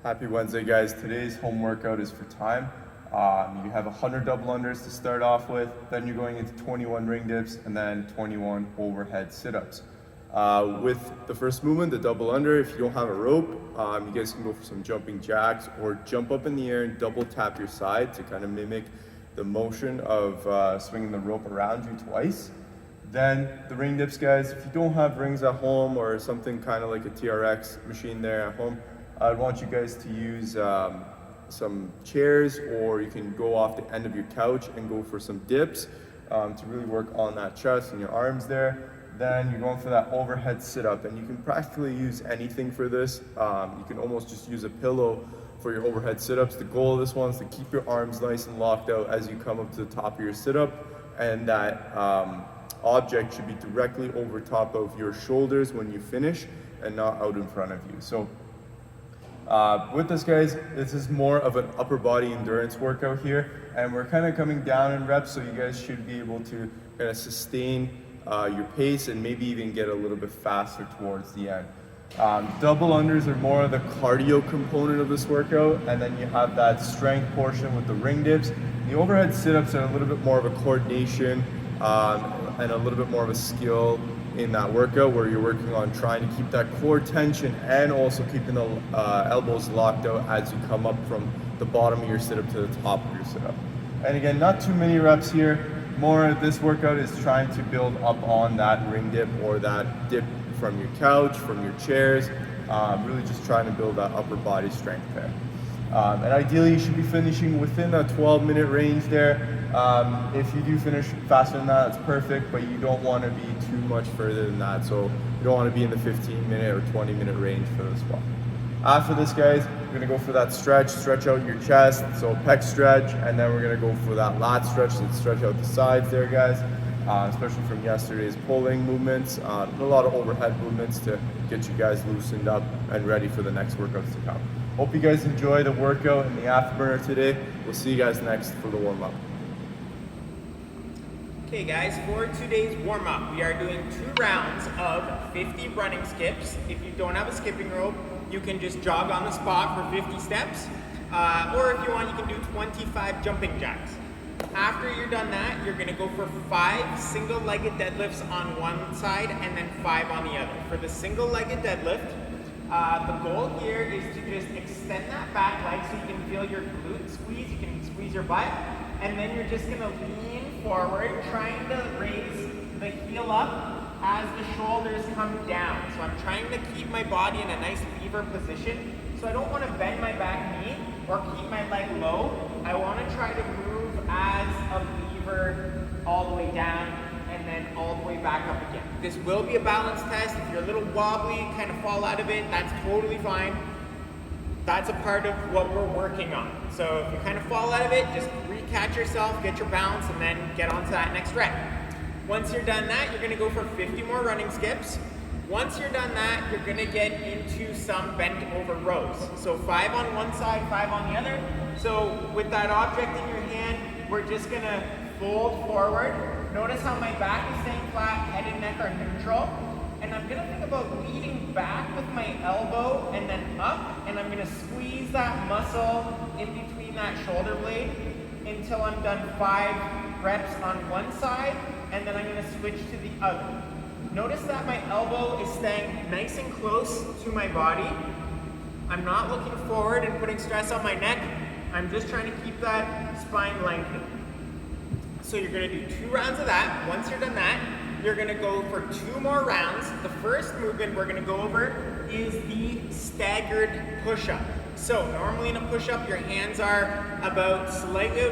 Happy Wednesday, guys. Today's home workout is for time. You have 100 double unders to start off with, then you're going into 21 ring dips, and then 21 overhead sit-ups. With the first movement, the double under, if you don't have a rope, you guys can go for some jumping jacks or jump up in the air and double tap your side to kind of mimic the motion of swinging the rope around you twice. Then the ring dips, guys, if you don't have rings at home or something kind of like a TRX machine there at home, I want you guys to use some chairs, or you can go off the end of your couch and go for some dips to really work on that chest and your arms there. Then you're going for that overhead sit-up, and you can practically use anything for this. You can almost just use a pillow for your overhead sit-ups. The goal of this one is to keep your arms nice and locked out as you come up to the top of your sit-up, and that object should be directly over top of your shoulders when you finish and not out in front of you. So with this, guys, this is more of an upper body endurance workout here, and we're kind of coming down in reps, so you guys should be able to kind of sustain your pace and maybe even get a little bit faster towards the end. Double unders are more of the cardio component of this workout, and then you have that strength portion with the ring dips. The overhead sit-ups are a little bit more of a coordination and a little bit more of a skill in that workout, where you're working on trying to keep that core tension and also keeping the elbows locked out as you come up from the bottom of your sit-up to the top of your sit-up. And again, not too many reps here. More of this workout is trying to build up on that ring dip or that dip from your couch, from your chairs, really just trying to build that upper body strength there. And ideally you should be finishing within a 12-minute range there. If you do finish faster than that, that's perfect, but you don't want to be too much further than that. So you don't want to be in the 15-minute or 20-minute range for this one. After this, guys, we're going to go for that stretch out your chest, so Peck Stretch, and then we're going to go for that Lat Stretch, so stretch out the sides there, guys, especially from yesterday's pulling movements. A lot of overhead movements to get you guys loosened up and ready for the next workouts to come. Hope you guys enjoy the workout and the afterburner today. We'll see you guys next for the warm-up. Okay guys, for today's warm-up, we are doing 2 rounds of 50 running skips. If you don't have a skipping rope, you can just jog on the spot for 50 steps. Or if you want, you can do 25 jumping jacks. After you're done that, you're gonna go for 5 single-legged deadlifts on one side and then 5 on the other. For the single-legged deadlift, the goal here is to just extend that back leg so you can feel your glute squeeze, you can squeeze your butt, and then you're just gonna lean forward, trying to raise the heel up as the shoulders come down. So I'm trying to keep my body in a nice lever position. So I don't want to bend my back knee or keep my leg low. I want to try to move as a lever all the way down and then all the way back up again. This will be a balance test. If you're a little wobbly, kind of fall out of it, that's totally fine. That's a part of what we're working on. So if you kind of fall out of it, just recatch yourself, get your balance, and then get on to that next rep. Once you're done that, you're gonna go for 50 more running skips. Once you're done that, you're gonna get into some bent over rows. So 5 on one side, 5 on the other. So with that object in your hand, we're just gonna fold forward. Notice how my back is staying flat, head and neck are neutral. And I'm gonna think about leaning back with my elbow and then up, and I'm gonna squeeze that muscle in between that shoulder blade until I'm done 5 reps on one side, and then I'm gonna switch to the other. Notice that my elbow is staying nice and close to my body. I'm not looking forward and putting stress on my neck. I'm just trying to keep that spine lengthened. So you're gonna do 2 rounds of that. Once you're done that, you're gonna go for 2 more rounds. The first movement we're gonna go over is the staggered push-up. So normally in a push-up, your hands are about slightly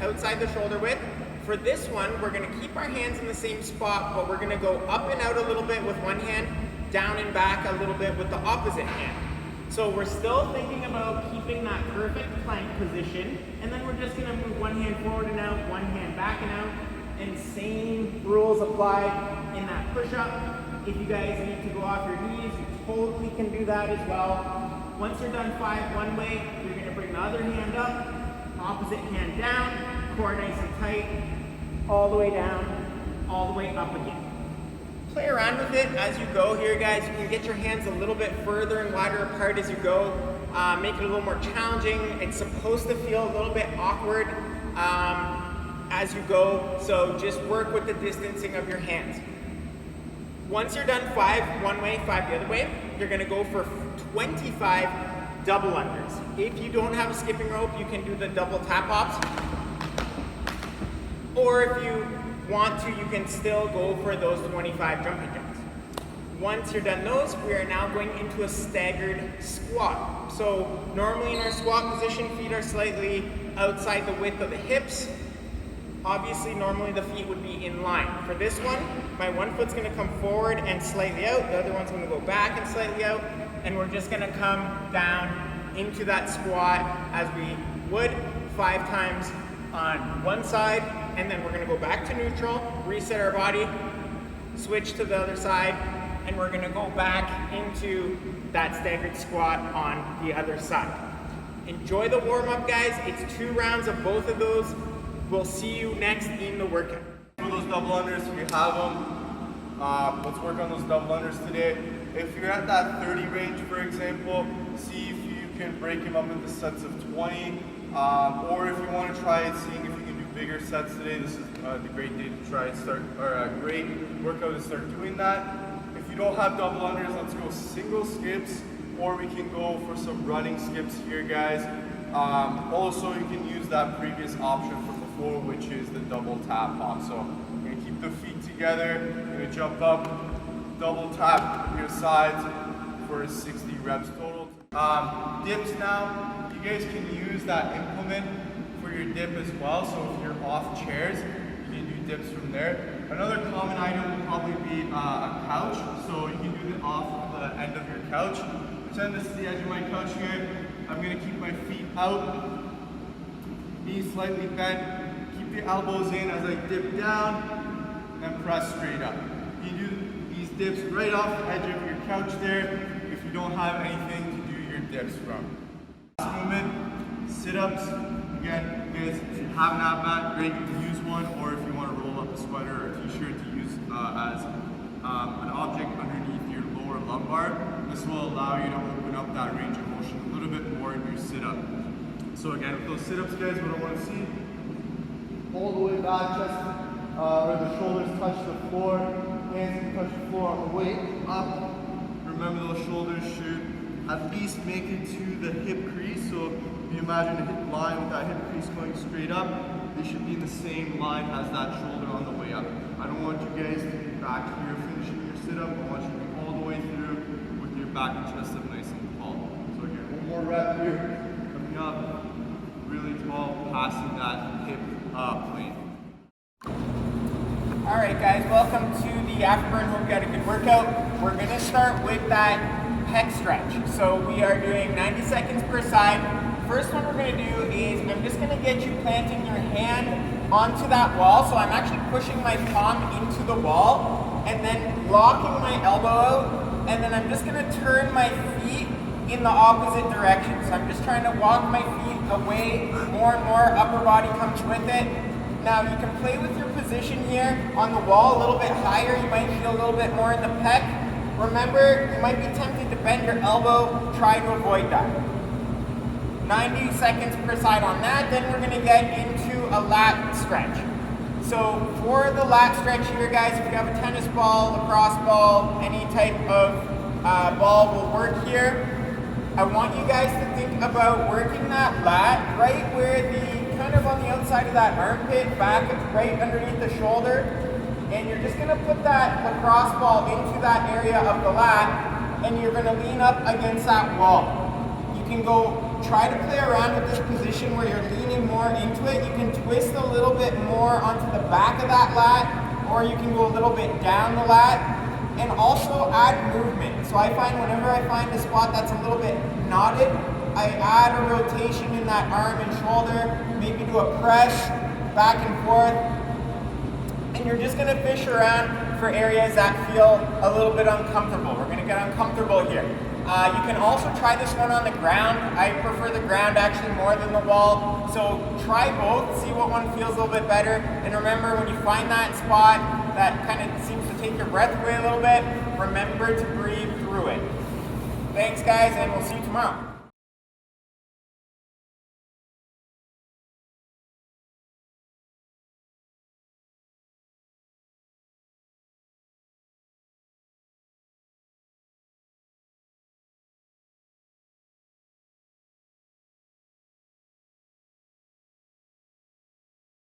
outside the shoulder width. For this one, we're gonna keep our hands in the same spot, but we're gonna go up and out a little bit with one hand, down and back a little bit with the opposite hand. So we're still thinking about keeping that perfect plank position, and then we're just gonna move one hand forward and out, one hand back and out, and same rules apply in that push-up. If you guys need to go off your knees, you totally can do that as well. Once you're done 5 one way, you're gonna bring the other hand up, opposite hand down, core nice and tight, all the way down, all the way up again. Play around with it as you go here, guys. You can get your hands a little bit further and wider apart as you go. make it a little more challenging. It's supposed to feel a little bit awkward as you go, so just work with the distancing of your hands. Once you're done 5 one way, 5 the other way, you're gonna go for 25 double unders. If you don't have a skipping rope, you can do the double tap hops. Or if you want to, you can still go for those 25 jumping jacks. Once you're done those, we are now going into a staggered squat. So normally in our squat position, feet are slightly outside the width of the hips. Obviously, normally the feet would be in line. For this one, my one foot's gonna come forward and slightly out, the other one's gonna go back and slightly out, and we're just gonna come down into that squat as we would 5 times on one side, and then we're gonna go back to neutral, reset our body, switch to the other side, and we're gonna go back into that staggered squat on the other side. Enjoy the warm-up, guys. It's 2 rounds of both of those. We'll see you next in the workout. For those double unders, we have them. Let's work on those double unders today. If you're at that 30 range, for example, see if you can break them up into sets of 20. Or if you want to try it, seeing if you can do bigger sets today, this is the great day to try and start, or a great workout to start doing that. If you don't have double unders, let's go single skips, or we can go for some running skips here, guys. Also, you can use that previous option for before, which is the double tap hop. So you're gonna keep the feet together, you're gonna jump up, double tap your sides for 60 reps total. Dips now, you guys can use that implement for your dip as well. So if you're off chairs, you can do dips from there. Another common item will probably be a couch. So you can do it off the end of your couch. Pretend this is the edge of my couch here. I'm gonna keep my feet out, knees slightly bent, keep the elbows in as I dip down, and press straight up. You do these dips right off the edge of your couch there if you don't have anything to do your dips from. Last movement, sit-ups. Again, guys, if you have an ab mat, great, you can use one, or if you want to roll up a sweater or a t-shirt to use as an object underneath your lower lumbar, this will allow you to open up that range of motion a little bit more in your sit-up. So again, with those sit-ups, guys, what I want to see, all the way back, chest, or the shoulders touch the floor, hands can touch the floor on the way up. Remember, those shoulders should at least make it to the hip crease. So if you imagine a hip line with that hip crease going straight up, they should be in the same line as that shoulder on the way up. I don't want you guys to be back here finishing your sit-up. I want you to be all the way through with your back and chest up nice and tall. So again, one more rep here, coming up, really tall, passing that hip plane. All right, guys, welcome to the afterburn. Hope you had a good workout. We're gonna start with that pec stretch. So we are doing 90 seconds per side. First one we're gonna do is I'm just gonna get you planting your hand onto that wall. So I'm actually pushing my palm into the wall and then locking my elbow out. And then I'm just gonna turn my feet in the opposite direction. So I'm just trying to walk my feet away more and more. Upper body comes with it. Now you can play with your position here on the wall a little bit higher. You might feel a little bit more in the pec. Remember, you might be tempted to bend your elbow. Try to avoid that. 90 seconds per side on that. Then we're gonna get into a lat stretch. So for the lat stretch here, guys, if you have a tennis ball, lacrosse ball, any type of ball will work here. I want you guys to think about working that lat right where the kind of on the outside of that armpit, back right underneath the shoulder, and you're just gonna put that lacrosse ball into that area of the lat, and you're gonna lean up against that wall. You can go try to play around with this position where you're leaning more into it. You can twist a little bit more onto the back of that lat, or you can go a little bit down the lat, and also add movement. So I find whenever I find a spot that's a little bit knotted, I add a rotation in that arm and shoulder, maybe do a press back and forth, and you're just gonna fish around for areas that feel a little bit uncomfortable. We're gonna get uncomfortable here. You can also try this one on the ground. I prefer the ground actually more than the wall. So try both, see what one feels a little bit better. And remember, when you find that spot that kind of seems to take your breath away a little bit, remember to breathe through it. Thanks guys, and we'll see you tomorrow.